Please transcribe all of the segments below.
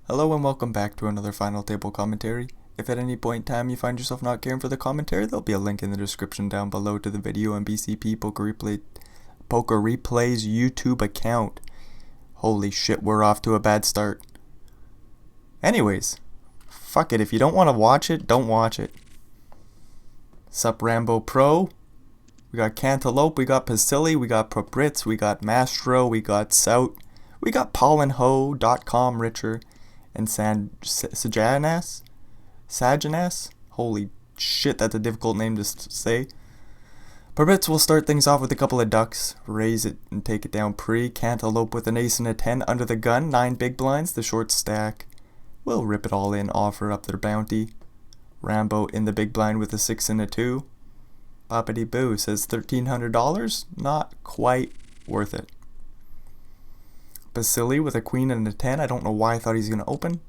Hello and welcome back to another final table commentary. If at any point in time you find yourself not caring for the commentary, there'll be a link in the description down below to the video on BCP Poker Replay's YouTube account. Holy shit, we're off to a bad start. Anyways, fuck it, if you don't want to watch it, don't watch it. Sup Rambo Pro? We got Cantaloupe, we got Pasili, we got Probritz, we got Mastro, we got Sout, we got PollenHo.com Richer, and Sajanas? Holy shit, that's a difficult name to say. Probritz will start things off with a couple of ducks, raise it and take it down pre. Cantaloupe with an ace and a 10 under the gun, 9 big blinds, the short stack. We'll rip it all in, offer up their bounty. Rambo in the big blind with a 6 and a 2. Boppity Boo says $1,300, not quite worth it. Pasili with a queen and a 10, I don't know why I thought he's going to open.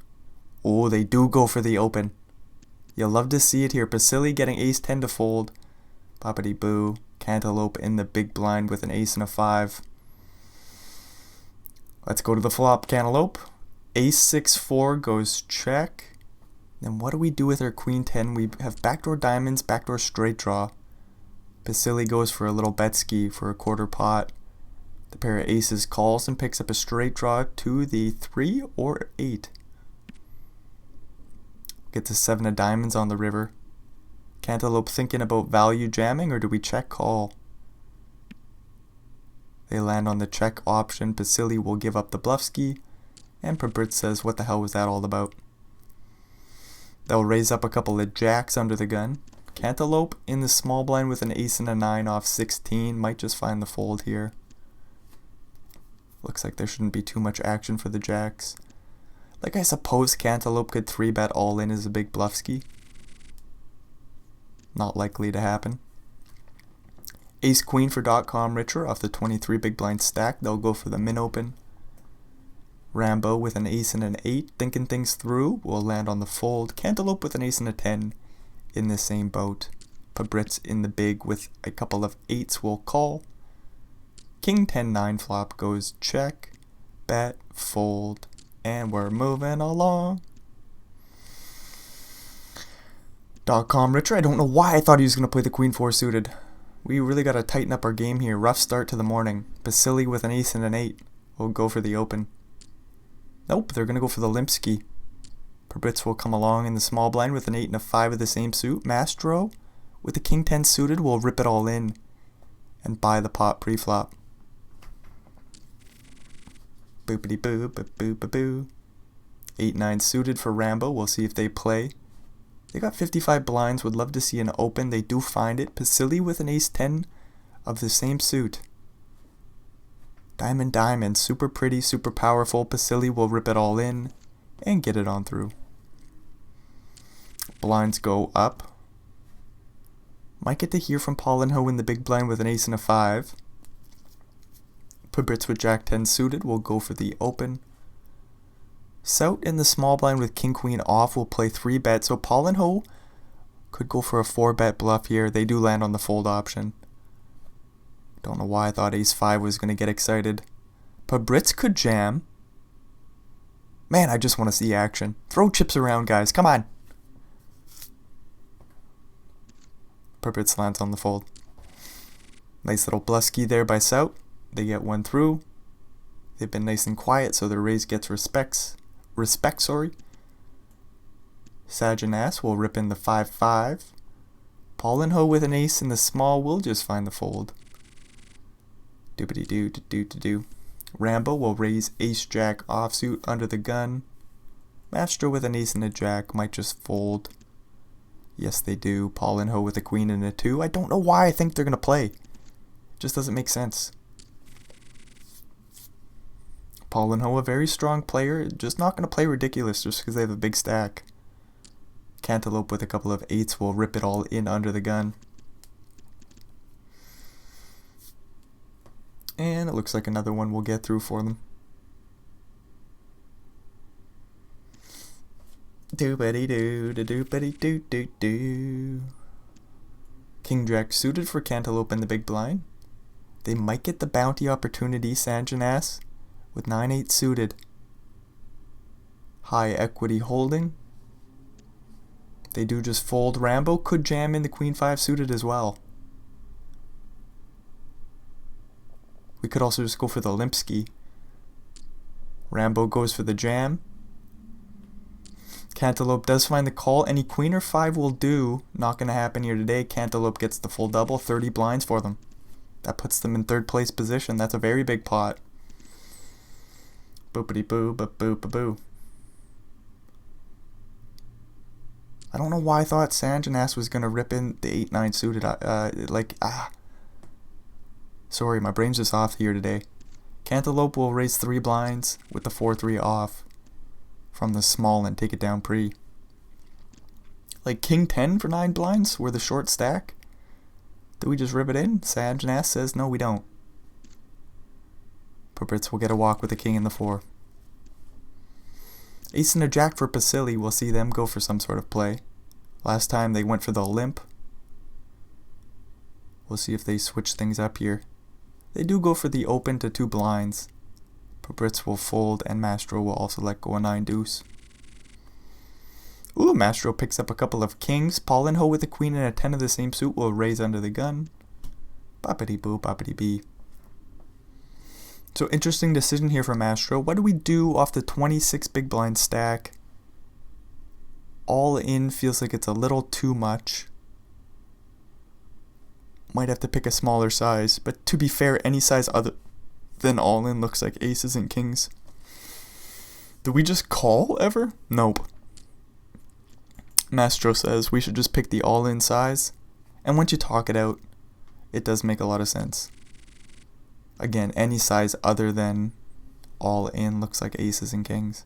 Oh, they do go for the open. You'll love to see it here. Pasili getting ace 10 to fold. Boppity Boo, Cantaloupe in the big blind with an ace and a 5. Let's go to the flop, Cantaloupe. Ace 6-4 goes check. Then what do we do with our queen 10? We have backdoor diamonds, backdoor straight draw. Pasili goes for a little bet ski for a quarter pot. The pair of aces calls and picks up a straight draw to the 3 or 8. Gets a 7 of diamonds on the river. Cantaloupe thinking about value jamming, or do we check call? They land on the check option. Pasili will give up the bluff ski, and Probritz says, what the hell was that all about? They'll raise up a couple of jacks under the gun. Cantaloupe in the small blind with an ace and a 9 off 16. Might just find the fold here. Looks like there shouldn't be too much action for the jacks. Like I suppose Cantaloupe could 3-bet all in as a big bluff ski. Not likely to happen. Ace Queen for .com Richer off the 23 big blind stack. They'll go for the min open. Rambo with an ace and an 8, thinking things through, will land on the fold. Cantaloupe with an ace and a 10 in the same boat. Probritz in the big with a couple of 8s will call. King 10-9 flop goes check, bet, fold, and we're moving along. .com Richer, I don't know why I thought he was going to play the queen 4 suited. We really got to tighten up our game here. Rough start to the morning. Pasili with an ace and an 8 will go for the open. Nope, they're going to go for the limp ski. Probritz will come along in the small blind with an 8 and a 5 of the same suit. Mastro with the king 10 suited will rip it all in and buy the pot pre-flop. Boopity boo, boo, boo, boo. 8-9 suited for Rambo. We'll see if they play. They got 55 blinds. Would love to see an open. They do find it. Pasili with an ace 10 of the same suit. Diamond, diamond. Super pretty, super powerful. Pasili will rip it all in and get it on through. Blinds go up. Might get to hear from PollenHo in the big blind with an ace and a 5. Probritz with jack 10 suited will go for the open. Sout in the small blind with king queen off will play 3-bet, so PollenHo could go for a 4-bet bluff here. They do land on the fold option. Don't know why I thought ace 5 was going to get excited. Probritz could jam. Man, I just want to see action. Throw chips around, guys. Come on. Probritz lands on the fold. Nice little bluff ski there by Sout. They get one through. They've been nice and quiet, so their raise gets respect. Sajanas will rip in the 5-5. PollenHo with an ace in the small will just find the fold. Doobity doo to do to do. Rambo will raise ace jack offsuit under the gun. Mastro with an ace and a jack might just fold. Yes, they do. PollenHo with a queen and a 2. I don't know why I think they're going to play. It just doesn't make sense. PollenHo, a very strong player, just not going to play ridiculous just because they have a big stack. Cantaloupe with a couple of 8s will rip it all in under the gun. And it looks like another one will get through for them. Doobity-doo, doobity-doo-doo-doo. King Jack suited for Cantaloupe in the big blind. They might get the bounty opportunity, Sajanas, with 9-8 suited. high equity holding. They do just fold. Rambo could jam in the queen 5 suited as well. We could also just go for the Limpsky. Rambo goes for the jam. Cantaloupe does find the call. Any queen or 5 will do. Not going to happen here today. Cantaloupe gets the full double. 30 blinds for them. That puts them in 3rd place position. That's a very big pot. Boopity boo, but boo, ba boo. I don't know why I thought Sanjanas was going to rip in the 8-9 suited. Sorry, my brain's just off here today. Cantaloupe will raise 3 blinds with the 4-3 off from the small and take it down pre. Like King 10 for 9 blinds were the short stack. Do we just rip it in? Sanjanas says no, we don't. Puppets will get a walk with the king and the 4. Ace and a jack for Basili. We'll see them go for some sort of play. Last time they went for the limp. We'll see if they switch things up here. They do go for the open to 2 blinds. Puppets will fold and Mastro will also let go a 9 deuce. Ooh, Mastro picks up a couple of kings. Paul and Ho with a queen and a 10 of the same suit will raise under the gun. Boppity boo, boppity bee. So interesting decision here for Mastro. What do we do off the 26 big blind stack? All in feels like it's a little too much. Might have to pick a smaller size, but to be fair, any size other than all in looks like aces and kings. Do we just call ever? Nope. Mastro says we should just pick the all in size, and once you talk it out, it does make a lot of sense. Again, any size other than all in looks like aces and kings.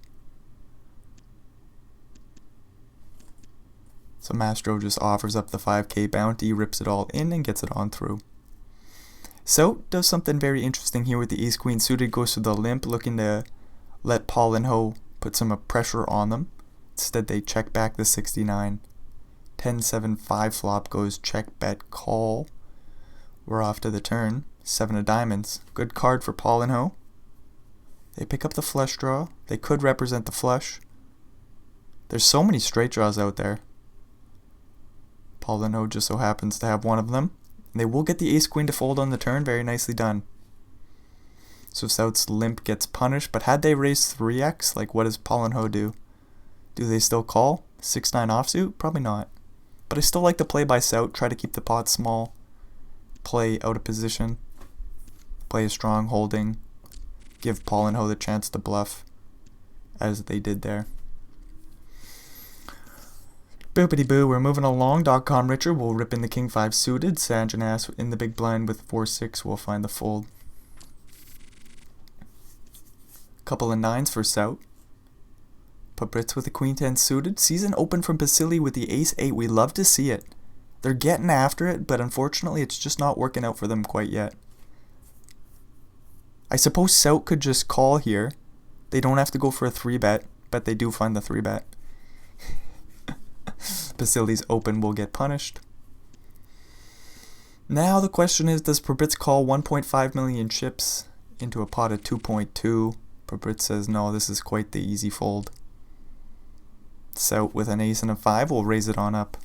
So Mastro just offers up the 5k bounty, rips it all in, and gets it on through. So, does something very interesting here with the ace-queen suited, goes to the limp, looking to let Paul and Ho put some pressure on them. Instead, they check back the 69. 10-7-5 flop goes check, bet, call. We're off to the turn. 7 of diamonds. Good card for Paul and Ho. They pick up the flush draw. They could represent the flush. There's so many straight draws out there. Paul and Ho just so happens to have one of them. They will get the ace-queen to fold on the turn. Very nicely done. So South's limp gets punished. But had they raised 3x, like what does Paul and Ho do? Do they still call? 6-9 offsuit? Probably not. But I still like to play by South. Try to keep the pot small. Play out of position. Play a strong holding. Give Paul and Ho the chance to bluff. As they did there. Boopity boo, we're moving along. .com Richard will rip in the king 5 suited. Sanjanas in the big blind with 4-6 will find the fold. Couple of 9s for South. Puppets with the queen 10 suited. Season open from Basili with the ace 8. We love to see it. They're getting after it, but unfortunately it's just not working out for them quite yet. I suppose South could just call here. They don't have to go for a 3-bet, but they do find the 3-bet. Basili's open will get punished. Now the question is, does Puppets call 1.5 million chips into a pot of 2.2? Puppets says no, this is quite the easy fold. South with an ace and a 5 will raise it on up.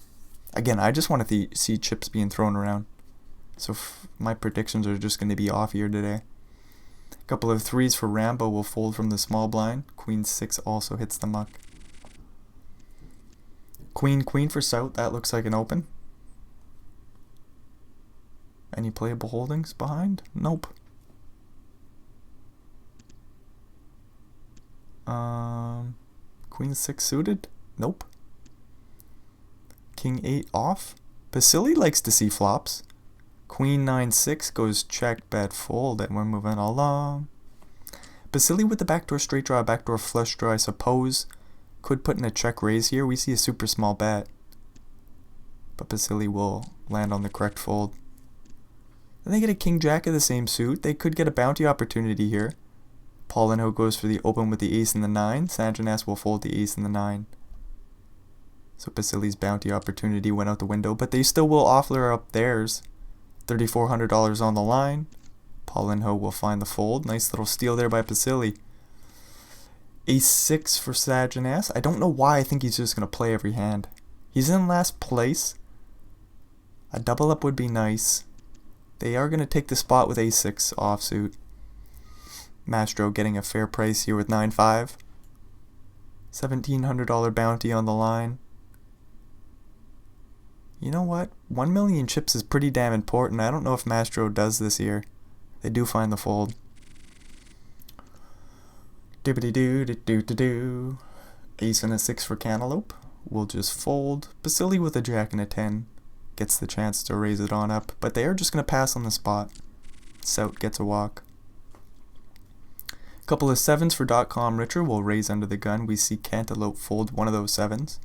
Again, I just want to see chips being thrown around. So my predictions are just going to be off here today. A couple of 3s for Rambo will fold from the small blind. Queen 6 also hits the muck. Queen for South, that looks like an open. Any playable holdings behind? Nope. Queen 6 suited? Nope. King 8 off? Basili likes to see flops. Queen 9-6 goes check, bet, fold, and we're moving along. Basili with the backdoor straight draw, backdoor flush draw, I suppose. Could put in a check raise here. We see a super small bet. But Basili will land on the correct fold. Then they get a king jack of the same suit. They could get a bounty opportunity here. Paul and Ho goes for the open with the ace and the 9. Sanjanas will fold the ace and the 9. So Basili's bounty opportunity went out the window, but they still will offer up theirs. $3,400 on the line. Paul and Ho will find the fold. Nice little steal there by Basili. Ace-6 for Sag and S. I don't know why I think he's just going to play every hand. He's in last place. A double up would be nice. They are going to take the spot with Ace-6 offsuit. Mastro getting a fair price here with 9-5. $1,700 bounty on the line. You know what? 1 million chips is pretty damn important. I don't know if Mastro does this year. They do find the fold. Dibbity-doo-doo-doo-doo. Ace and a 6 for Cantaloupe. We'll just fold. Basili with a jack and a 10. Gets the chance to raise it on up, but they are just going to pass on the spot. Sout gets a walk. Couple of 7s for .com Richer will raise under the gun. We see Cantaloupe fold one of those 7s.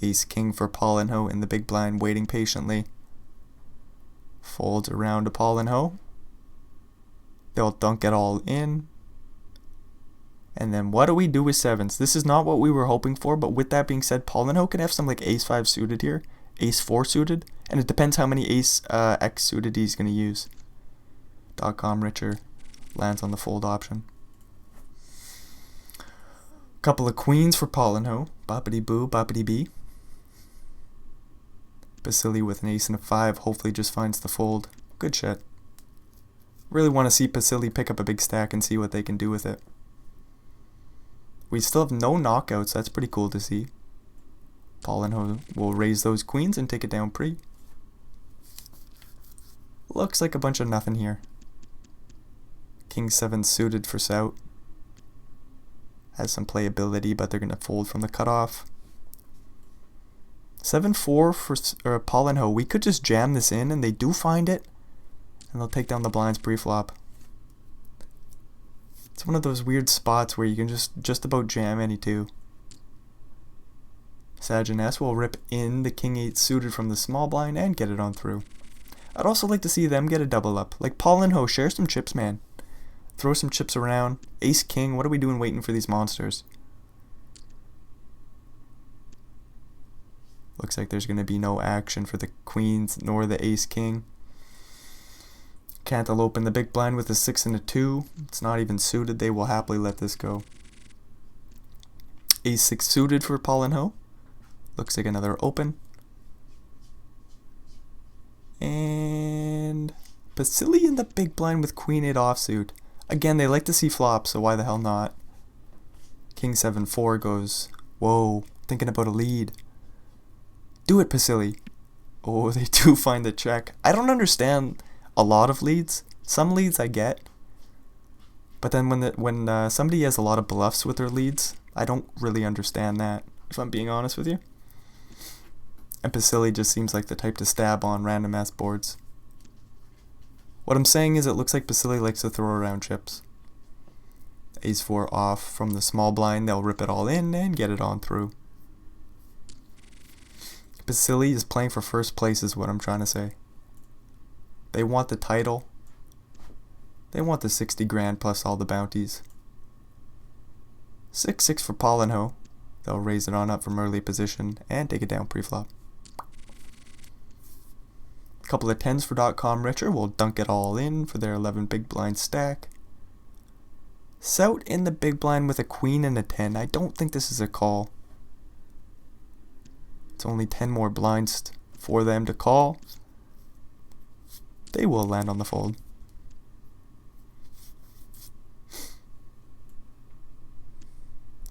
Ace King for Paul and Ho in the big blind waiting patiently. Folds around to Paul and Ho. They'll dunk it all in. And then what do we do with 7s? This is not what we were hoping for, but with that being said, Paul and Ho can have some like Ace-5 suited here. Ace-4 suited. And it depends how many Ace-X suited he's going to use. .com Richer lands on the fold option. Couple of queens for Paul and Ho. Boppity boo, boppity bee. Basili with an ace and a 5 hopefully just finds the fold. Good shit. Really want to see Basili pick up a big stack and see what they can do with it. We still have no knockouts. That's pretty cool to see. Paul and Ho will raise those queens and take it down pre. Looks like a bunch of nothing here. King 7 suited for Sout. Has some playability, but they're going to fold from the cutoff. 7-4 for Paul and Ho. We could just jam this in, and they do find it. And they'll take down the blinds pre-flop. It's one of those weird spots where you can just about jam any two. Sag and S will rip in the King 8 suited from the small blind and get it on through. I'd also like to see them get a double up. Like Paul and Ho, share some chips, man. Throw some chips around. Ace King, what are we doing waiting for these monsters? Looks like there's going to be no action for the queens nor the Ace King. Cantaloupe in the big blind with a 6 and a 2. It's not even suited. They will happily let this go. Ace-6 suited for Paul and Ho. Looks like another open. And Basili in the big blind with Queen 8 offsuit. Again, they like to see flops, so why the hell not? King 7-4 goes, whoa, thinking about a lead. Do it, Basili. Oh, they do find the check. I don't understand a lot of leads. Some leads I get. But then when somebody has a lot of bluffs with their leads, I don't really understand that, if I'm being honest with you. And Basili just seems like the type to stab on random ass boards. What I'm saying is it looks like Basili likes to throw around chips. Ace-4 off from the small blind. They'll rip it all in and get it on through. Basili is playing for first place is what I'm trying to say. They want the title. They want the 60 grand plus all the bounties. 6-6 for Paul and Ho. They'll raise it on up from early position and take it down pre-flop. Couple of 10s for .com Richer will dunk it all in for their 11 big blind stack. Sout in the big blind with a queen and a 10. I don't think this is a call. It's only 10 more blinds for them to call. They will land on the fold.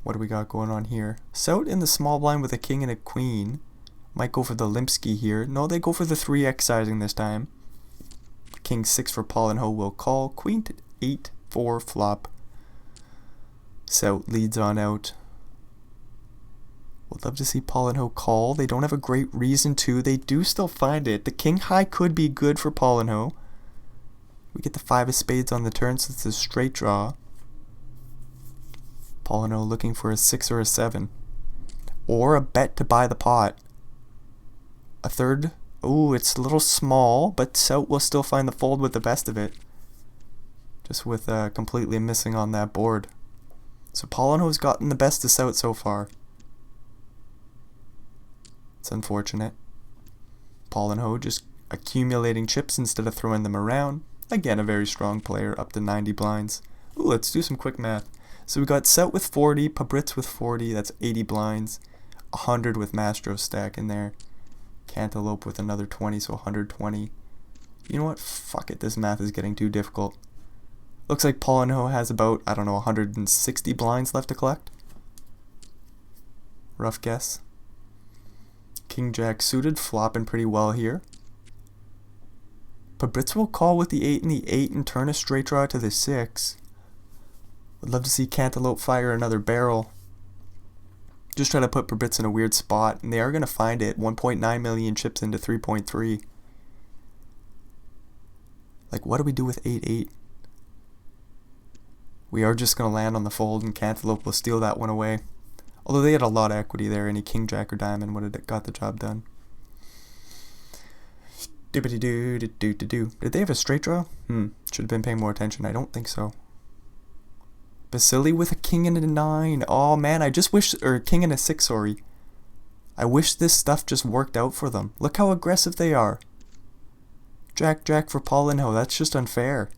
What do we got going on here? Sout in the small blind with a king and a queen. Might go for the Limpsky here. No, they go for the 3x sizing this time. King 6 for Paul and Ho will call. Queen 8 for flop. Sout leads on out. Would love to see Paul and Ho call. They don't have a great reason to. They do still find it. The king high could be good for Paul and Ho. We get the 5 of spades on the turn, so it's a straight draw. Paul and Ho looking for a 6 or a 7. Or a bet to buy the pot. A third. Ooh, it's a little small, but Sout will still find the fold with the best of it. Just with completely missing on that board. So Paul and Ho's gotten the best of Sout so far. It's unfortunate. Paul and Ho just accumulating chips instead of throwing them around. Again, a very strong player, up to 90 blinds. Ooh, let's do some quick math. So we got Set with 40, Pabritz with 40, that's 80 blinds, 100 with Mastro stack in there, Cantaloupe with another 20, so 120. You know what? Fuck it, this math is getting too difficult. Looks like Paulinho has about, I don't know, 160 blinds left to collect. Rough guess. King Jack suited, flopping pretty well here. Pabritz will call with the 8 and the 8 and turn a straight draw to the 6. Would love to see Cantaloupe fire another barrel. Just try to put Pabritz in a weird spot, and they are going to find it. 1.9 million chips into 3.3. Like, what do we do with 8-8? We are just going to land on the fold, and Cantaloupe will steal that one away. Although they had a lot of equity there, any King Jack or Diamond would have got the job done. Did they have a straight draw? Should have been paying more attention. I don't think so. Basili with a king and a 9. Oh man, I just wish, or king and a 6, sorry. I wish this stuff just worked out for them. Look how aggressive they are. Jack, Jack for Paulinho, that's just unfair.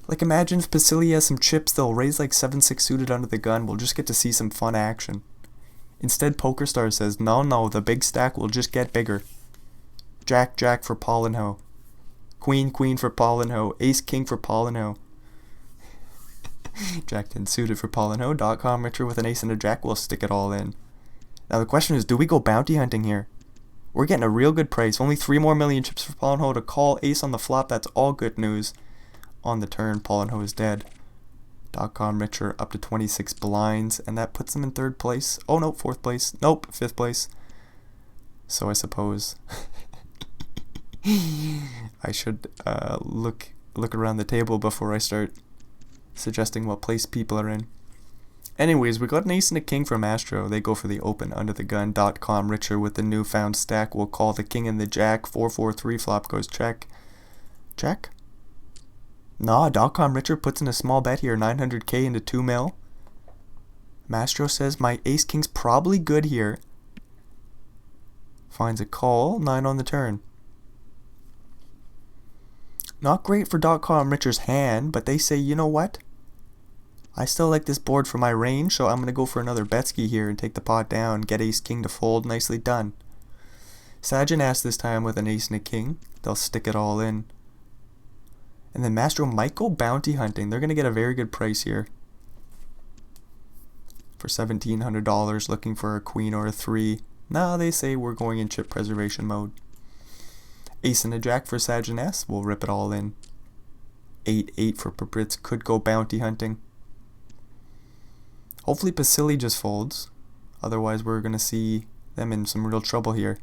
Like, imagine if Basili has some chips, they'll raise like 7-6 suited under the gun. We'll just get to see some fun action. Instead, PokerStar says, no, the big stack will just get bigger. Jack, Jack for Paulinho. Queen, Queen for Paulinho. Ace, King for Paulinho. Jack 10 suited for Paulinho. .com Richard with an ace and a jack will stick it all in. Now the question is, do we go bounty hunting here? We're getting a real good price. Only 3 more million chips for Paulinho to call. Ace on the flop, that's all good news. On the turn, Paulinho is dead. .com Richard up to 26 blinds, and that puts them in 3rd place. Oh no, 4th place. Nope, 5th place. So I suppose I should look around the table before I start suggesting what place people are in. Anyways, we got an ace and a king from Astro. They go for the open under the gun. .com Richard with the newfound stack will call the king and the jack. 4-4-3 flop goes check. Check? Nah, .com Richard puts in a small bet here. 900k into 2 mil. Mastro says my ace king's probably good here. Finds a call. 9 on the turn. Not great for .com Richard's hand, but they say, you know what? I still like this board for my range, so I'm going to go for another Betsky here and take the pot down. Get ace king to fold. Nicely done. Sajin asks this time with an ace and a king. They'll stick it all in. And then Mastro might go bounty hunting. They're going to get a very good price here. For $1,700, looking for a queen or a 3. Now they say we're going in chip preservation mode. Ace and a jack for Sajin S. We'll rip it all in. 8-8 for Pabritz. Could go bounty hunting. Hopefully Basili just folds. Otherwise we're going to see them in some real trouble here.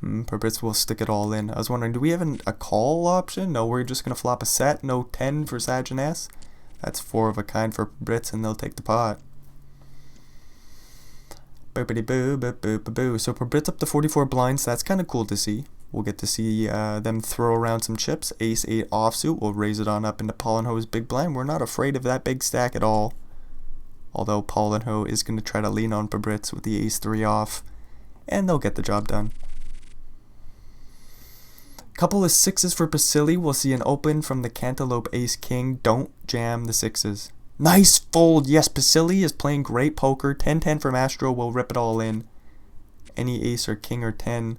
Pabritz will stick it all in. I was wondering, do we have a call option? No, we're just going to flop a set. No 10 for Sajin S. That's 4 of a kind for Pabritz, and they'll take the pot. Boopity boo, boop, boop, boop, boo. So Pabritz up to 44 blinds. That's kind of cool to see. We'll get to see them throw around some chips. Ace 8 offsuit. We'll raise it on up into Paulinho's big blind. We're not afraid of that big stack at all. Although Paulinho is going to try to lean on Pabritz with the ace 3 off. And they'll get the job done. Couple of 6s for Basili. We'll see an open from the Cantaloupe ace king. Don't jam the 6s. Nice fold. Yes, Basili is playing great poker. 10-10 for Mastro. We'll rip it all in. Any ace or king or 10.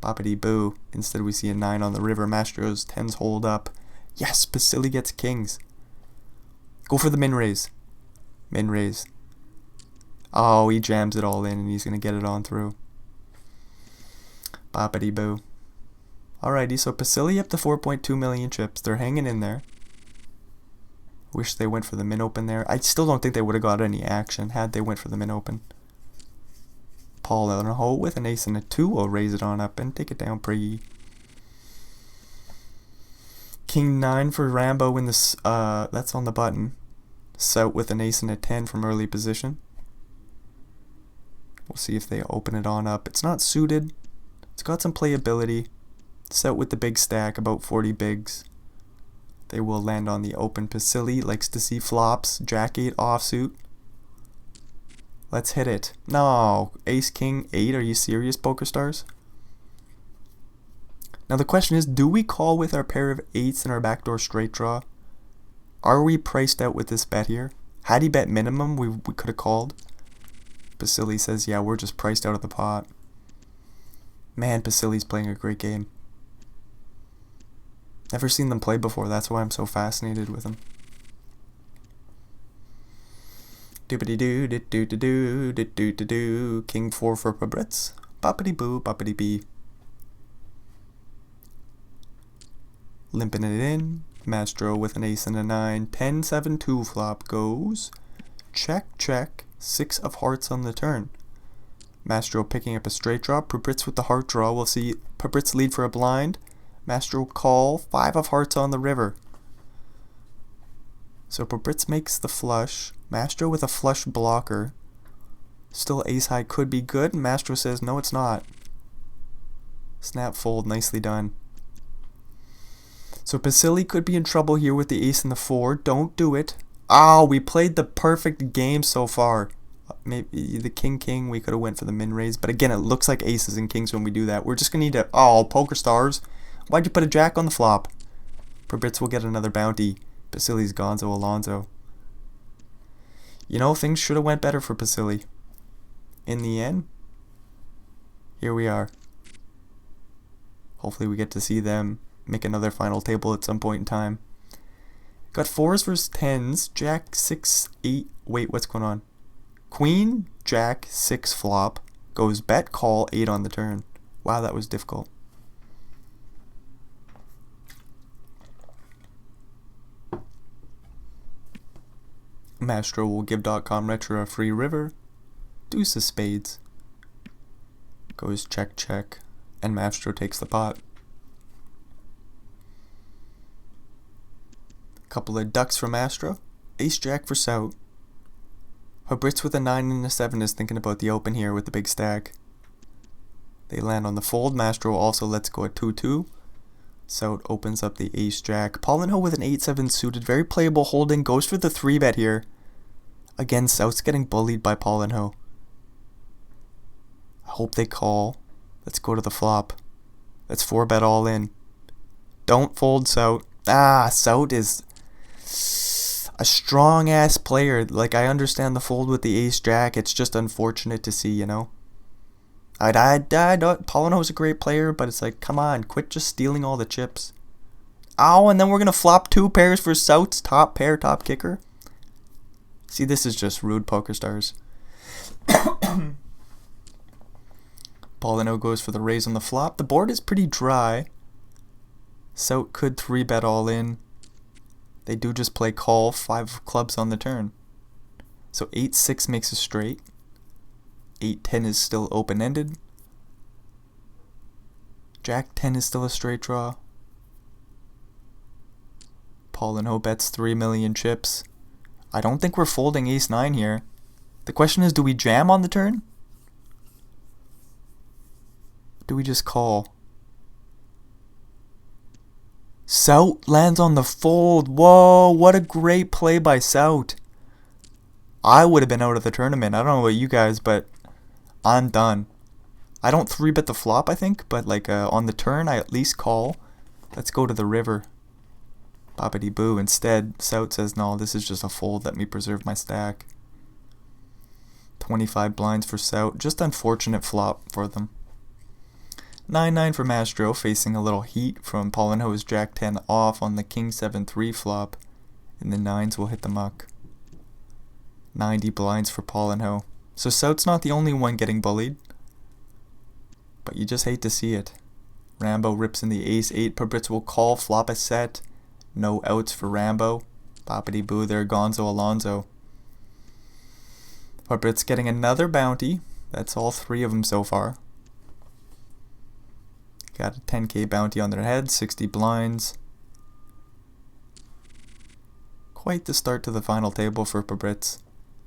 Boppity boo. Instead we see a 9 on the river. Mastro's 10s hold up. Yes, Basili gets kings. Go for the min raise. Min raise. Oh, he jams it all in and he's going to get it on through. Boppity boo. Alrighty, so Basili up to 4.2 million chips. They're hanging in there. Wish they went for the min open there. I still don't think they would have got any action had they went for the min open. Paulinho with an ace and a 2 will raise it on up and take it down pretty. King 9 for Rambo in this. That's on the button. Set with an ace and a 10 from early position. We'll see if they open it on up. It's not suited. It's got some playability. Set with the big stack, about 40 bigs. They will land on the open. Basili likes to see flops. Jack 8 offsuit. Let's hit it. No, ace king 8. Are you serious, PokerStars? Now the question is, do we call with our pair of 8s and our backdoor straight draw? Are we priced out with this bet here? Had he bet minimum, we could have called. Basili says, yeah, we're just priced out of the pot. Man, Basili's playing a great game. Never seen them play before, that's why I'm so fascinated with them. Doobity-doo, do-do-do-do, do-do-do-do. King 4 for Pabritz. Boppity-boo, boppity-bee. Limping it in. Mastro with an ace and a 9. 10-7-2 flop goes. Check, check. 6 of hearts on the turn. Mastro picking up a straight draw. Pabritz with the heart draw. We'll see Pabritz lead for a blind. Mastro call. 5 of hearts on the river. So Pabritz makes the flush. Mastro with a flush blocker. Still ace high could be good. Mastro says no, it's not. Snap fold, nicely done. So Basili could be in trouble here with the ace and the 4. Don't do it. Oh, we played the perfect game so far. Maybe the king, we could have went for the min raise. But again, it looks like aces and kings when we do that. We're just going to need to... Oh, poker stars. Why'd you put a jack on the flop? Pabritz will get another bounty. Basili's Gonzo Alonzo. You know, things should have went better for Basili. In the end, here we are. Hopefully we get to see them make another final table at some point in time. Got 4s versus 10s. Jack 6, 8. Wait, what's going on? Queen, Jack 6 flop. Goes bet, call, 8 on the turn. Wow, that was difficult. Mastro will give .com Retro a free river. Deuce of spades. Goes check, check. And Mastro takes the pot. Couple of ducks for Mastro. Ace jack for Sout. Pabritz with a 9 and a 7 is thinking about the open here with the big stack. They land on the fold. Mastro also lets go at 2-2. Sout opens up the ace jack. Paulinho with an 8-7 suited. Very playable holding. Goes for the 3-bet here. Again, Sout's getting bullied by Paulinho. I hope they call. Let's go to the flop. Let's 4-bet all in. Don't fold, Sout. Ah, Sout is a strong ass player. Like, I understand the fold with the ace jack. It's just unfortunate to see, you know. Paulinho's a great player, but it's like, come on, quit just stealing all the chips. Oh, and then we're gonna flop 2 pairs for Sout's top pair, top kicker. See, this is just rude, poker stars. Paulinho goes for the raise on the flop. The board is pretty dry. Sout could 3-bet all in. They do just play call, 5 of clubs on the turn. So 8-6 makes a straight. 8-10 is still open-ended. Jack-10 is still a straight draw. Paulinho bets 3 million chips. I don't think we're folding ace-9 here. The question is, do we jam on the turn? Do we just call? Sout lands on the fold. Whoa, what a great play by Sout. I would have been out of the tournament. I don't know about you guys, but I'm done. I don't 3-bet the flop, I think, but like on the turn, I at least call. Let's go to the river. Boppity boo. Instead, Sout says, no, this is just a fold. Let me preserve my stack. 25 blinds for Sout. Just unfortunate flop for them. 9-9 for Mastro, facing a little heat from Paulinho's Jack-10 off on the King 7-3 flop. And the 9s will hit the muck. 90 blinds for Paulinho. So Sout's not the only one getting bullied. But you just hate to see it. Rambo rips in the ace-8. Pabritz will call, flop a set. No outs for Rambo. Boppity boo there, Gonzo Alonzo. Pabritz getting another bounty. That's all 3 of them so far. Got a 10k bounty on their head, 60 blinds. Quite the start to the final table for Pabritz.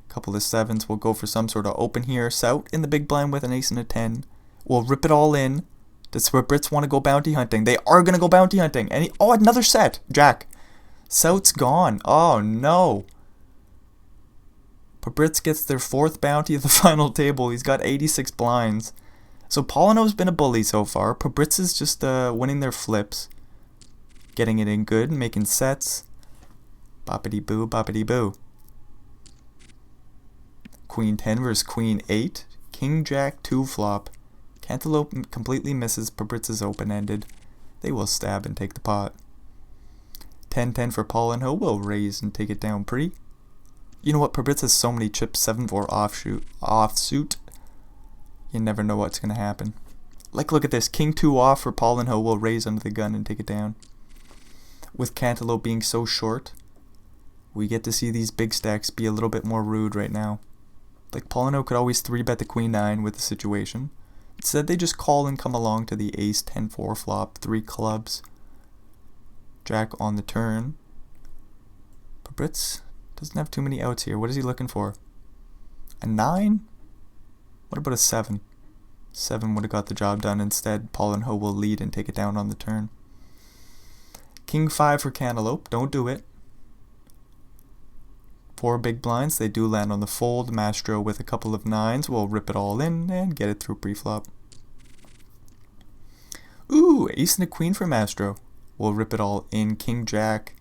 Couple of 7s will go for some sort of open here. Sout in the big blind with an ace and a 10. We'll rip it all in. Does Pabritz want to go bounty hunting? They are going to go bounty hunting. And oh, another set. Jack. Sout's gone. Oh, no. Pabritz gets their 4th bounty of the final table. He's got 86 blinds. So Polino's been a bully so far. Pabritz is just winning their flips. Getting it in good, making sets. Boppity boo, boppity boo. Queen 10 versus Queen 8. King Jack 2 flop. Cantaloupe completely misses. Pabritz is open-ended. They will stab and take the pot. 10-10 for Polino. Will raise and take it down pre. You know what? Pabritz has so many chips. 7-4 offsuit. You never know what's going to happen. Like, look at this. King 2 off for Polino. Will raise under the gun and take it down. With Cantaloupe being so short, we get to see these big stacks be a little bit more rude right now. Like, Polino could always 3-bet the Queen 9 with the situation. Instead, they just call and come along to the Ace 10-4 flop. 3 clubs. Jack on the turn. Pabritz doesn't have too many outs here. What is he looking for? A 9? What about a 7? 7 would have got the job done. Instead, Polino will lead and take it down on the turn. King 5 for Cantaloupe. Don't do it. 4 big blinds. They do land on the fold. Mastro with a couple of 9s will rip it all in and get it through pre-flop. Ooh, ace and a queen for Mastro. We'll rip it all in. King Jack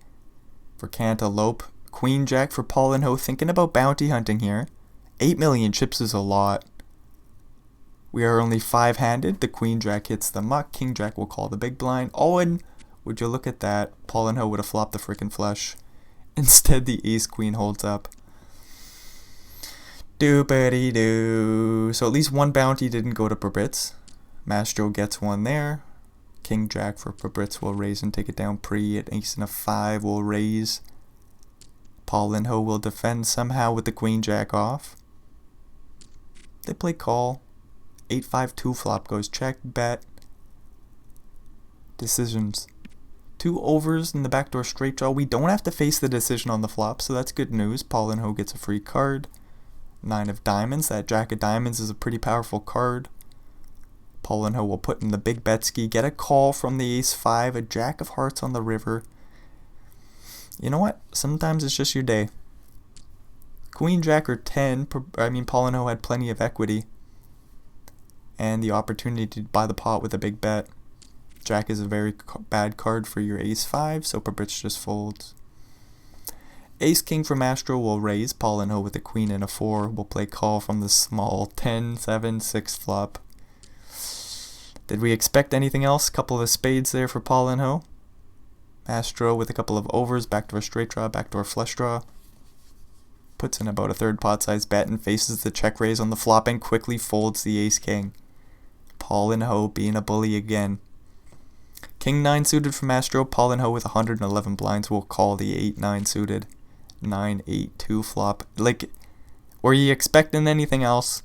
for Cantaloupe. Queen Jack for Polino. Thinking about bounty hunting here. 8 million chips is a lot. We are only 5-handed. The Queen Jack hits the muck. King Jack will call the big blind. Oh, and would you look at that? Polino would have flopped the freaking flush. Instead, the Ace Queen holds up. Doopity doo. So at least one bounty didn't go to Pabritz. Mastro gets one there. King Jack for Pabritz will raise and take it down pre. At Ace and a 5 will raise. Polino will defend somehow with the Queen Jack off. They play call. 8-5-2 flop goes check, bet. Decisions. 2 overs in the backdoor straight draw. We don't have to face the decision on the flop, so that's good news. Polino gets a free card. 9 of diamonds. That Jack of diamonds is a pretty powerful card. Polino will put in the big betski. Get a call from the Ace 5. A Jack of hearts on the river. You know what? Sometimes it's just your day. Queen Jack or 10. Polino had plenty of equity. And the opportunity to buy the pot with a big bet. Jack is a very bad card for your Ace 5, so Pabritz just folds. Ace King for Mastro will raise. Polino with a Queen and a 4 will play call from the small 10-7-6 flop. Did we expect anything else? Couple of spades there for Polino. Mastro with a couple of overs, backdoor straight draw, backdoor flush draw. Puts in about a third pot size bet and faces the check raise on the flop and quickly folds the Ace King. Polino being a bully again. King 9 suited for Mastro. Polino with 111 blinds will call the 8-9 suited. 9-8-2 flop. Like, were you expecting anything else?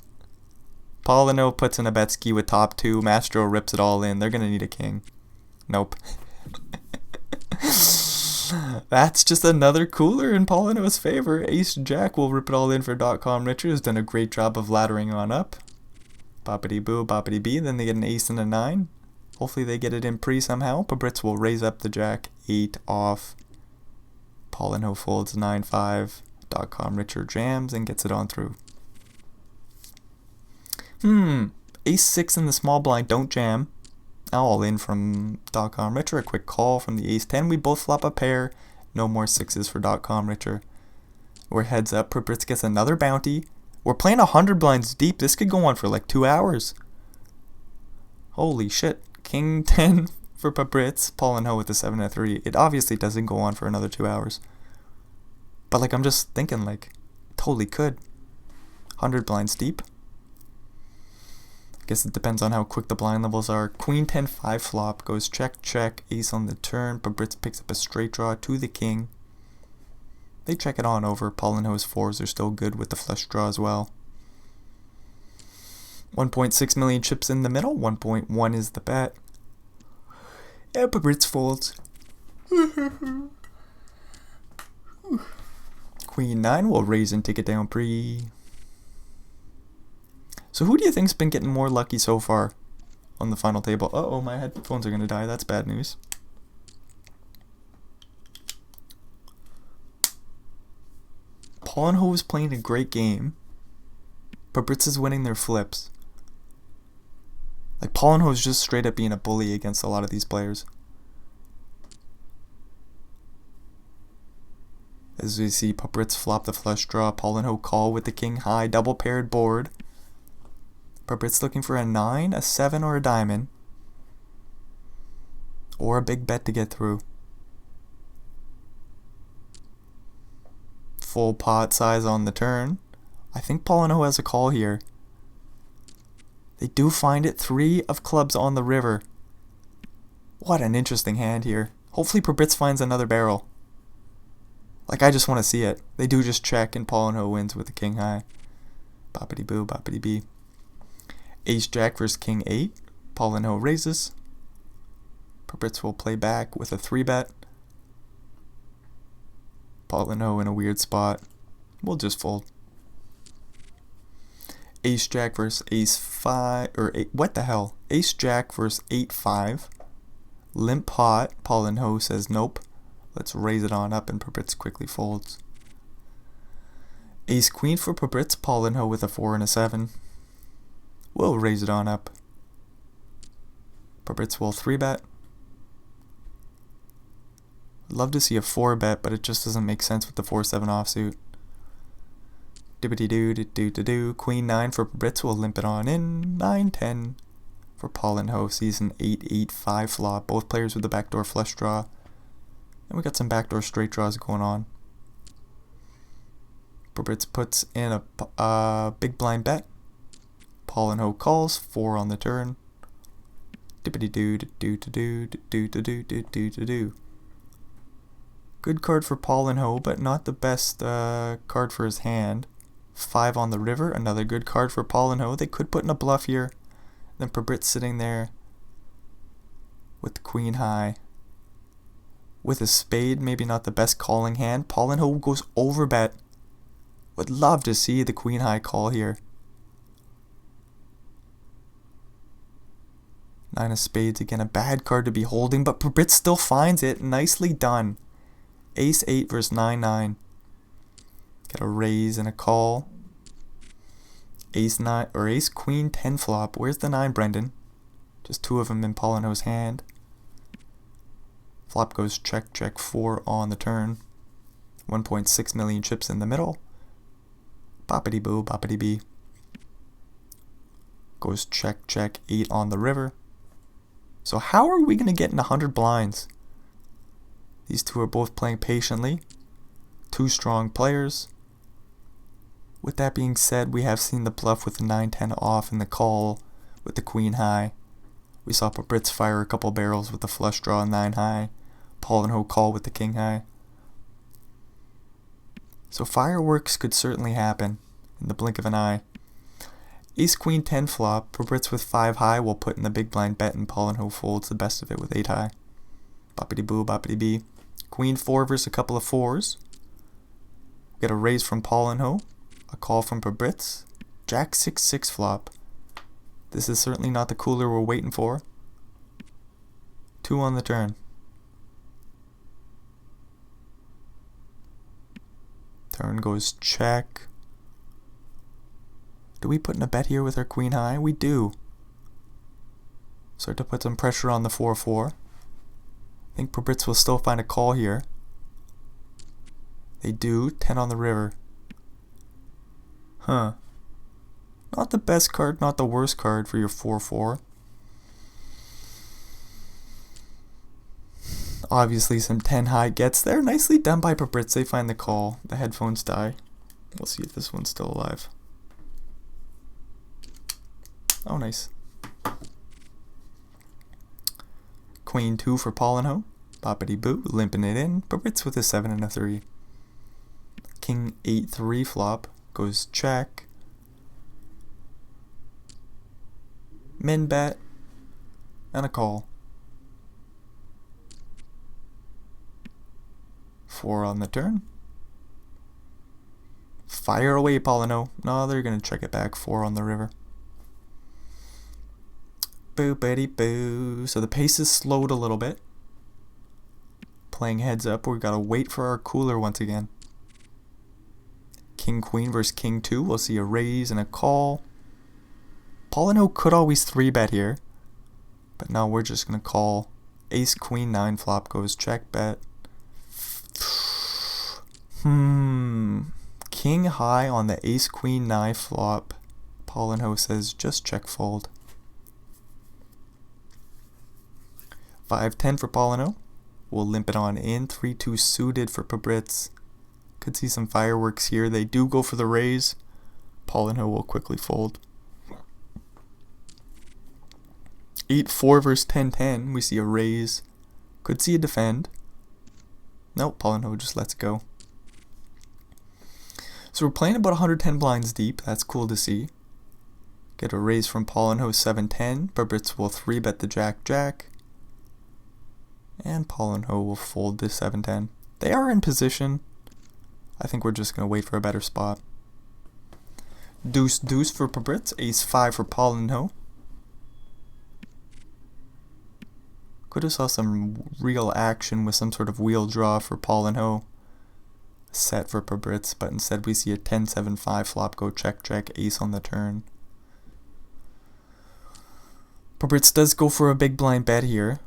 Polino puts in a betski with top 2. Mastro rips it all in. They're going to need a king. Nope. That's just another cooler in Polino's favor. Ace Jack will rip it all in for .com Richard. Has done a great job of laddering on up. Boppity boo, boppity bee. Then they get an ace and a 9. Hopefully they get it in pre somehow. Pabritz will raise up the Jack 8 off. Polino folds 9-5. .com Richard jams and gets it on through. Ace 6 in the small blind. Don't jam. All in from .com Richard. A quick call from the Ace 10. We both flop a pair. No more 6s for .com Richard. We're heads up. Pabritz gets another bounty. We're playing 100 blinds deep. This could go on for like 2 hours. Holy shit. King 10 for Pabritz. Polino with a 7 and 3. It obviously doesn't go on for another 2 hours. But like, I'm just thinking like, totally could. 100 blinds deep. Guess it depends on how quick the blind levels are. Queen 10-5 flop goes check, check, ace on the turn. Pabritz picks up a straight draw to the king. They check it on over. Polino's 4s are still good with the flush draw as well. 1.6 million chips in the middle. 1.1 is the bet. And Pabritz folds. Queen 9 will raise and take it down pre. So who do you think's been getting more lucky so far on the final table? Uh-oh, my headphones are going to die. That's bad news. Polino is playing a great game. Pabritz is winning their flips. Like, Paulinho is just straight up being a bully against a lot of these players. As we see, Papritz flop the flush draw. Paulinho call with the king high. Double paired board. Papritz looking for a 9, a 7, or a diamond. Or a big bet to get through. Full pot size on the turn. I think Paulinho has a call here. They do find it. 3 of clubs on the river. What an interesting hand here. Hopefully Papritz finds another barrel. Like, I just want to see it. They do just check, and Paulinho wins with the king high. Boppity boo, boppity bee. Ace jack versus king 8. Paulinho raises. Papritz will play back with a 3-bet. Paulinho in a weird spot. We'll just fold. Ace jack versus ace 5, or 8, what the hell? Ace jack versus 8-5. Limp pot. Paulinho says nope. Let's raise it on up, and Papritz quickly folds. Ace queen for Papritz. Paulinho with a 4 and a 7. We'll raise it on up. Papritz will 3-bet. Love to see a 4-bet, but it just doesn't make sense with the 4-7 offsuit. Dibbity doo doo doo doo doo. Queen 9 for Papritz will limp it on in. 9-10 for Paulinho. Sees an 8-8-5 flop. Both players with the backdoor flush draw. And we got some backdoor straight draws going on. Papritz puts in a big blind bet. Paulinho calls. 4 on the turn. Dippity doo doo doo doo doo doo doo doo doo doo doo. Good card for Paulinho, but not the best card for his hand. 5 on the river. Another good card for Paulinho. They could put in a bluff here. Then Papritz sitting there with the queen high. With a spade, maybe not the best calling hand. Paulinho goes over bet. Would love to see the queen high call here. 9 of spades, again a bad card to be holding, but Papritz still finds it. Nicely done. Ace 8 versus 9-9. Get a raise and a call. Ace 9 or ace queen 10 flop. Where's the 9, Brendan? Just 2 of them in Paulinho's hand. Flop goes check, check 4 on the turn. 1.6 million chips in the middle. Boppity boo, boppity bee. Goes check, check 8 on the river. So how are we going to get in 100 blinds? These two are both playing patiently. 2 strong players. With that being said, we have seen the bluff with the 9-10 off and the call with the queen high. We saw Papritz fire a couple barrels with the flush draw 9 high. Paulinho call with the king high. So fireworks could certainly happen in the blink of an eye. Ace queen 10 flop. Papritz with 5 high will put in the big blind bet, and Paulinho folds the best of it with 8 high. Boppity boo, boppity bee. Queen 4 versus a couple of 4s. Get a raise from Paulinho. A call from Papritz. Jack 6-6 flop. This is certainly not the cooler we're waiting for. 2 on the turn. Turn goes check. Do we put in a bet here with our queen high? We do. Start to put some pressure on the 4-4. I think Papritz will still find a call here. They do. 10 on the river. Huh. Not the best card, not the worst card for your 4-4. Obviously some 10 high gets there. Nicely done by Papritz. They find the call. The headphones die. We'll see if this one's still alive. Oh, nice. Queen 2 for Paulinho. Boppity boo. Limping it in. Papritz with a 7 and a 3. King 8-3 flop. Goes check. Min bet. And a call. 4 on the turn. Fire away, Paulinho. No, they're going to check it back. 4 on the river. Boopity boo. So the pace is slowed a little bit. Playing heads up. We've got to wait for our cooler once again. King Queen versus King 2. We'll see a raise and a call. Paulinho could always 3-bet here. But no, we're just going to call. Ace Queen 9 flop goes check bet. King high on the Ace Queen 9 flop. Paul and Ho says just check fold. 5-10 for Paul and Ho. We'll limp it on in. 3-2 suited for Pabritz. Could see some fireworks here. They do go for the raise. Paul and Ho will quickly fold. 8-4 versus 10-10. We see a raise. Could see a defend. Nope, Paul and Ho just lets it go. So we're playing about 110 blinds deep. That's cool to see. Get a raise from Paul and Ho 7-10. Pabritz will 3-bet the Jack-Jack. And Paul and Ho will fold this 7-10. They are in position. I think we're just going to wait for a better spot. Deuce-deuce for Pabritz. Ace-5 for Paul and Ho. Could have saw some real action with some sort of wheel draw for Paul and Ho. Set for Pabritz, but instead we see a 10-7-5 flop go check-check, ace on the turn. Pabritz does go for a big blind bet here.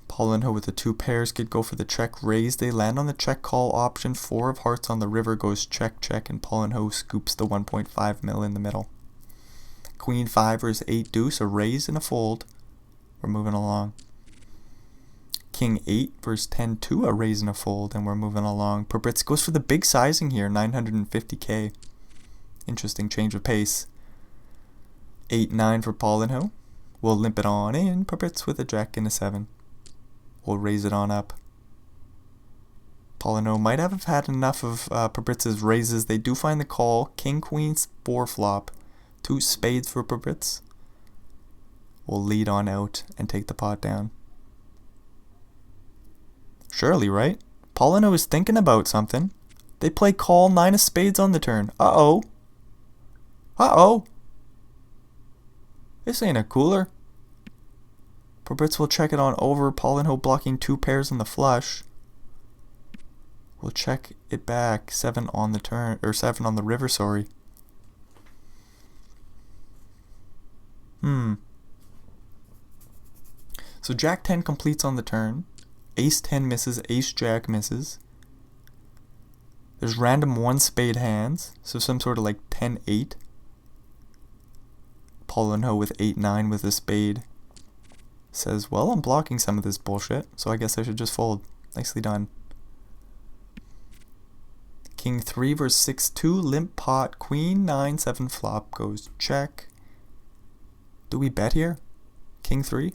Paul and Ho with the 2 pairs could go for the check raise. They land on the check call option. 4 of hearts on the river goes check check, and Paul and Ho scoops the 1.5 mil in the middle. Queen 5 versus 8 deuce, a raise and a fold. We're moving along. King 8 versus 10-2, a raise and a fold, and we're moving along. Pabritz goes for the big sizing here, 950k. Interesting change of pace. 8-9 for Paul and Ho. We'll limp it on in. Pabritz with a jack and a 7. We'll raise it on up. Paul and Ho might have had enough of Pabritz's raises. They do find the call. King Queen 4 flop. 2 spades for Pabritz. We'll lead on out and take the pot down. Surely, right? Paul and Ho is thinking about something. They play call 9 of spades on the turn. Uh-oh. Uh-oh. This ain't a cooler. Pabritz will check it on over. Paul and Ho blocking 2 pairs on the flush. We'll check it back. 7 on the turn, or 7 on the river, sorry. So Jack 10 completes on the turn. Ace 10 misses, Ace Jack misses. There's random 1 spade hands, so some sort of like 10-8. Paul and Ho with 8-9 with a spade. Says, well, I'm blocking some of this bullshit, so I guess I should just fold. Nicely done. King 3 versus 6-2, limp pot, Queen 9-7 flop goes check. Do we bet here? King 3?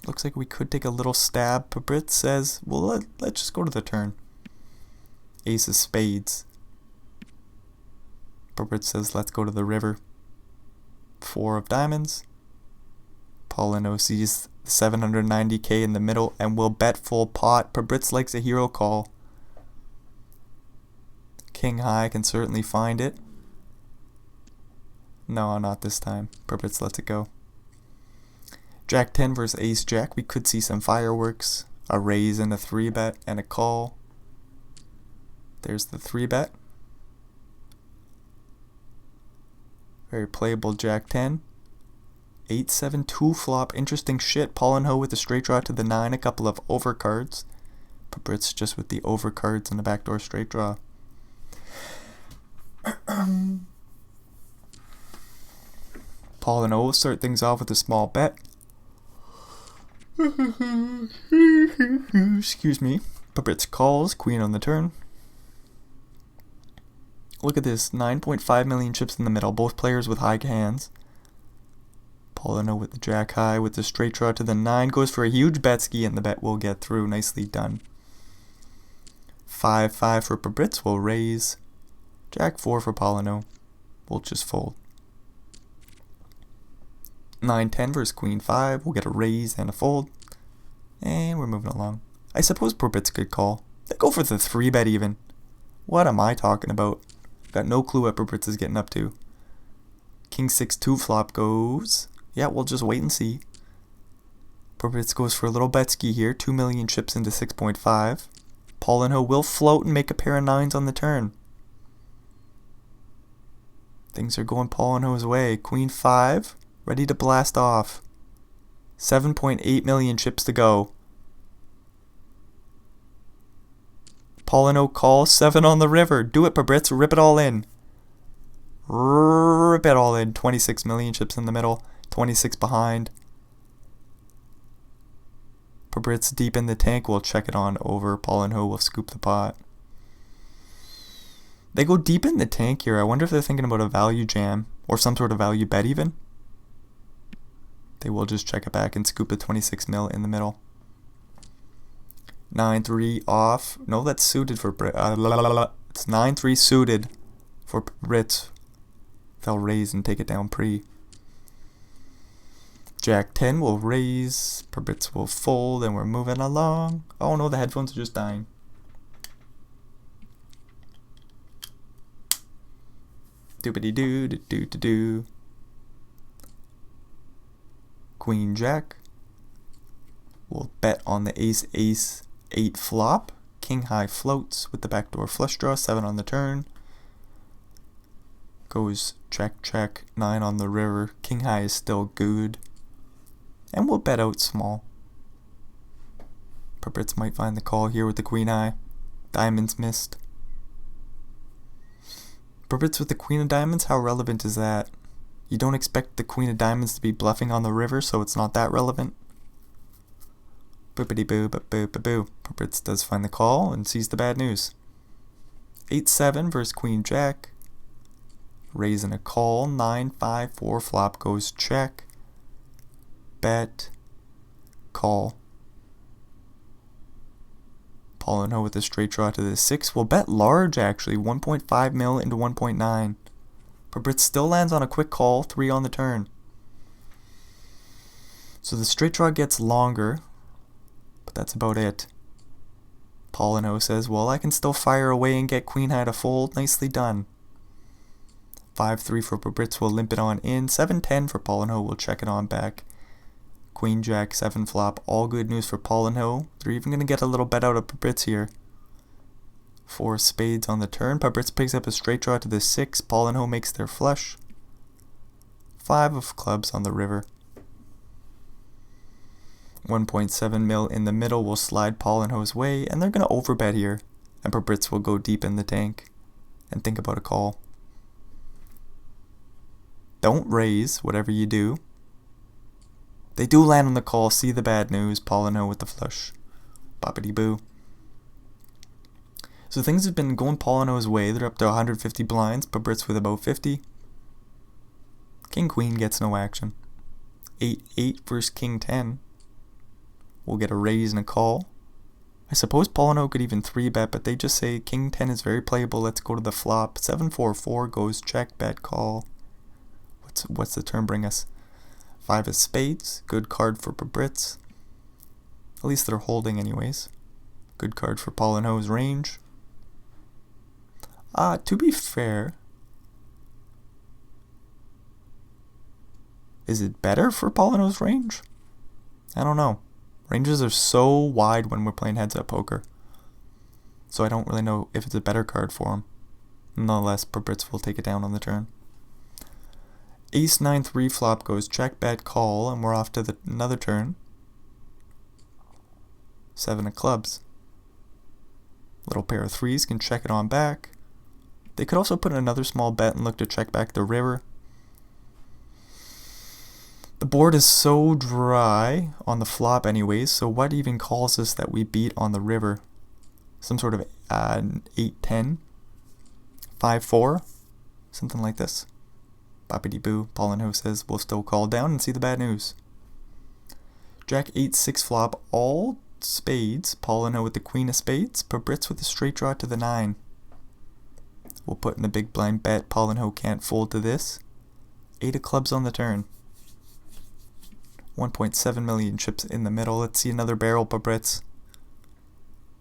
Looks like we could take a little stab. Pabritz says, well, let's just go to the turn. Ace of spades. Pabritz says, let's go to the river. 4 of diamonds. Paul and Ho sees 790k in the middle and will bet full pot. Pabritz likes a hero call. King high can certainly find it. No, not this time. Pabritz lets it go. Jack 10 versus Ace Jack. We could see some fireworks. A raise and a 3-bet and a call. There's the 3-bet. Very playable Jack 10. 8-7-2 flop. Interesting shit. Paul and Ho with the straight draw to the 9. A couple of overcards. Pabritz just with the overcards and the backdoor straight draw. Paul and Ho will start things off with a small bet. Excuse me. Pabritz calls. Queen on the turn. Look at this. 9.5 million chips in the middle. Both players with high hands. Paul and Ho with the jack high with the straight draw to the 9. Goes for a huge bet ski and the bet will get through. Nicely done. 5-5 for Pabritz. We'll raise. Jack 4 for Paul and Ho. We'll just fold. 9-10 versus Queen 5. We'll get a raise and a fold. And we're moving along. I suppose Pabritz could call. They go for the 3-bet even. What am I talking about? Got no clue what Pabritz is getting up to. King 6-2 flop goes. Yeah, we'll just wait and see. Pabritz goes for a little bet ski here. 2 million chips into 6.5. Paul and Ho will float and make a pair of 9s on the turn. Things are going Paul and Ho's way. Queen 5, ready to blast off. 7.8 million chips to go. Paul and Ho call, 7 on the river. Do it, Pabritz, rip it all in. Rip it all in. 26 million chips in the middle, 26 behind. Pabritz deep in the tank. We'll check it on over. Paul and Ho will scoop the pot. They go deep in the tank here. I wonder if they're thinking about a value jam or some sort of value bet even. They will just check it back and scoop the 26 mil in the middle. 9-3 off. No, that's suited for Brit. It's 9-3 suited for Brits. They'll raise and take it down pre. Jack 10 will raise. Brits will fold, and we're moving along. Oh no, the headphones are just dying. Doobity doo doo doo doo doo. Queen Jack. We'll bet on the ace 8 flop. King high floats with the backdoor flush draw. 7 on the turn. Goes check 9 on the river. King high is still good. And we'll bet out small. Pabritz might find the call here with the queen high. Diamonds missed. Pabritz with the queen of diamonds, how relevant is that? You don't expect the queen of diamonds to be bluffing on the river, so it's not that relevant. Boopity boo, but boo, ba boo. Pabritz does find the call and sees the bad news. 8-7 versus queen jack. Raising a call. 9-5-4 flop goes check. Bet. Call. Paul and Ho with a straight draw to the 6. We'll bet large actually. 1.5 mil into 1.9. Pabritz still lands on a quick call. 3 on the turn. So the straight draw gets longer. But that's about it. Paul and Ho says, well, I can still fire away and get queen high to fold. Nicely done. 5-3 for Pabritz will limp it on in. 7-10 for Paul and Ho will check it on back. Queen Jack 7 flop. All good news for Paul and Ho. They're even going to get a little bet out of Pabritz here. 4 spades on the turn. Pabritz picks up a straight draw to the 6. Paul and Ho makes their flush. 5 of clubs on the river. 1.7 mil in the middle will slide Paul and Ho's way, and they're going to overbet here. And Pabritz will go deep in the tank and think about a call. Don't raise, whatever you do. They do land on the call, see the bad news. Paul and Ho with the flush. Boppity boo. So things have been going Paul and Ho's way. They're up to 150 blinds. Pabritz with about 50. King Queen gets no action. 8-8 versus King 10. We'll get a raise and a call. I suppose Paul and Ho could even 3-bet, but they just say King 10 is very playable. Let's go to the flop. 7-4-4 goes check, bet, call. What's the turn bring us? 5 of spades. Good card for Pabritz. At least they're holding anyways. Good card for Paul and Ho's range. To be fair, is it better for Paul and Ho's range? I don't know. Ranges are so wide when we're playing heads up poker. So I don't really know if it's a better card for him. Nonetheless, Pabritz will take it down on the turn. Ace 9-3 flop goes check, bet, call, and we're off to another turn. 7 of clubs. Little pair of 3s can check it on back. They could also put another small bet and look to check back the river. The board is so dry on the flop anyways, so what even calls us that we beat on the river? Some sort of 8-10? 5-4? Something like this. Boppity boo. Paul and Ho says we'll still call down and see the bad news. Jack 8-6 flop. All spades. Paul and Ho with the queen of spades. Pabritz with a straight draw to the 9. We'll put in a big blind bet. Paul and Ho can't fold to this. 8 of clubs on the turn. 1.7 million chips in the middle. Let's see another barrel, Pabritz.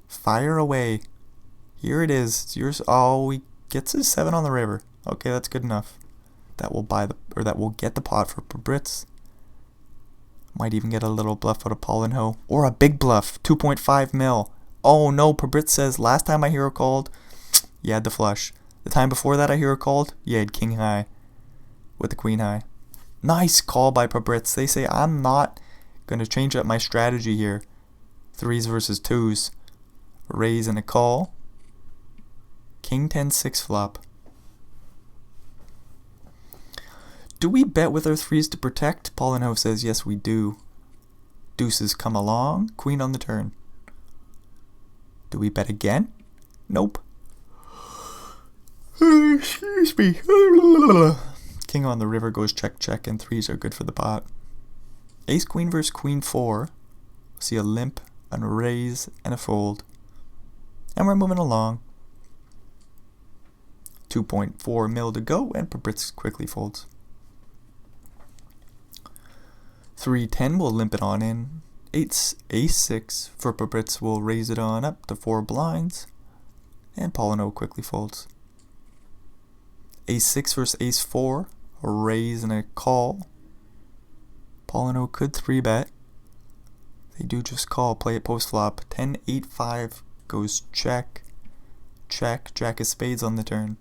Fire away. Here it is. It's yours. Oh, he gets his 7 on the river. Okay, that's good enough. That will get the pot for Pabritz. Might even get a little bluff out of Paul and Ho. Or a big bluff. 2.5 mil. Oh no, Pabritz says, last time I hero called, you had the flush. The time before that I hero called, you had king high. with the queen high. Nice call by Pabritz. They say I'm not going to change up my strategy here. 3s versus 2s. Raise and a call. King 10-6 flop. Do we bet with our 3s to protect? Paulinho says yes we do. Deuces come along. Queen on the turn. Do we bet again? Nope. Excuse me. King on the river goes check check, and 3s are good for the pot. Ace queen versus queen 4. See a limp and a raise and a fold. And we're moving along. 2.4 mil to go, and Pabritz quickly folds. 3-10 will limp it on in. Ace-6 for Pabritz will raise it on up to 4 blinds. And Paulinho quickly folds. Ace-6 versus Ace-4. A raise and a call. Paulinho could 3-bet. They do just call. Play it post-flop. 10-8-5 goes check. Check. Jack of spades on the turn.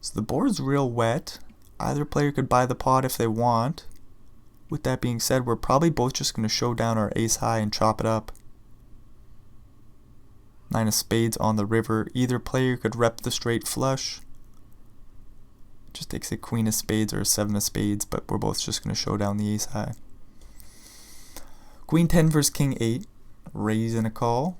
So the board's real wet. Either player could buy the pot if they want. With that being said, we're probably both just going to show down our ace high and chop it up. 9 of spades on the river. Either player could rep the straight flush. Just takes a queen of spades or a 7 of spades, but we're both just going to show down the ace high. Queen 10 versus king 8. Raise and a call.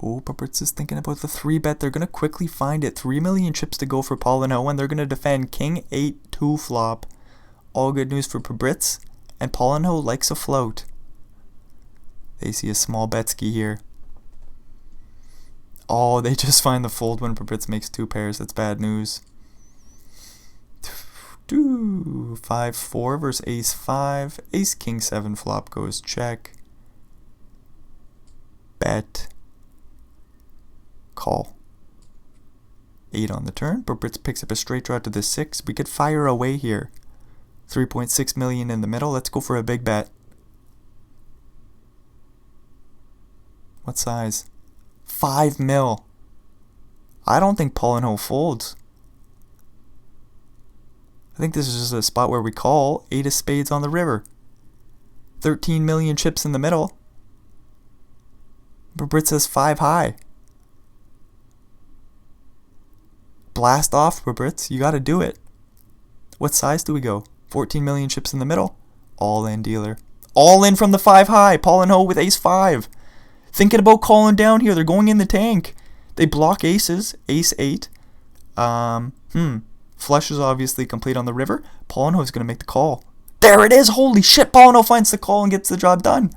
Oh, Pabritz is thinking about the 3-bet. They're going to quickly find it. 3 million chips to go for Paulinho, and they're going to defend king 8-2 flop. All good news for Pabritz, and Paulinho likes a float. They see a small betski here. Oh, they just find the fold when Pabritz makes 2 pairs. That's bad news. 5-4 versus ace-5. Ace-king 7 flop goes check. Bet. Call. 8 on the turn. Pabritz picks up a straight draw to the 6. We could fire away here. 3.6 million in the middle. Let's go for a big bet. What size? 5 mil. I don't think Paulinho folds. I think this is just a spot where we call. 8 of spades on the river. 13 million chips in the middle. Pabritz has 5 high. Blast off, Pabritz. You gotta do it. What size do we go? 14 million chips in the middle. All in, dealer. All in from the 5 high. Paulinho with ace-5. Thinking about calling down here. They're going in the tank. They block aces. Ace-8. Flush is obviously complete on the river. Paulinho is going to make the call. There it is. Holy shit. Paulinho finds the call and gets the job done.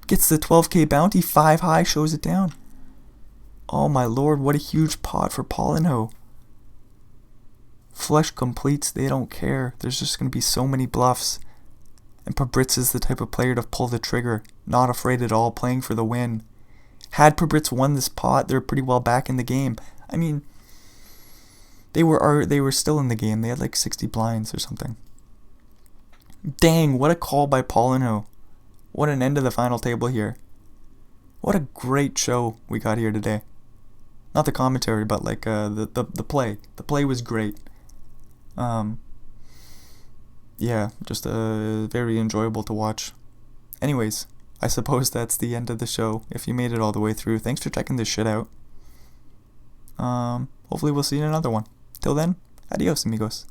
Gets the 12k bounty. 5 high shows it down. Oh my lord. What a huge pot for Paulinho. Flush completes. They don't care. There's just going to be so many bluffs. And Pabritz is the type of player to pull the trigger. Not afraid at all, playing for the win. Had Pabritz won this pot, they're pretty well back in the game. I mean, they were still in the game. They had like 60 blinds or something. Dang, what a call by Paulinho. What an end to the final table here. What a great show we got here today. Not the commentary, but like the play. The play was great. Yeah, just very enjoyable to watch. Anyways, I suppose that's the end of the show. If you made it all the way through, thanks for checking this shit out. Hopefully we'll see you in another one. Till then, adios amigos.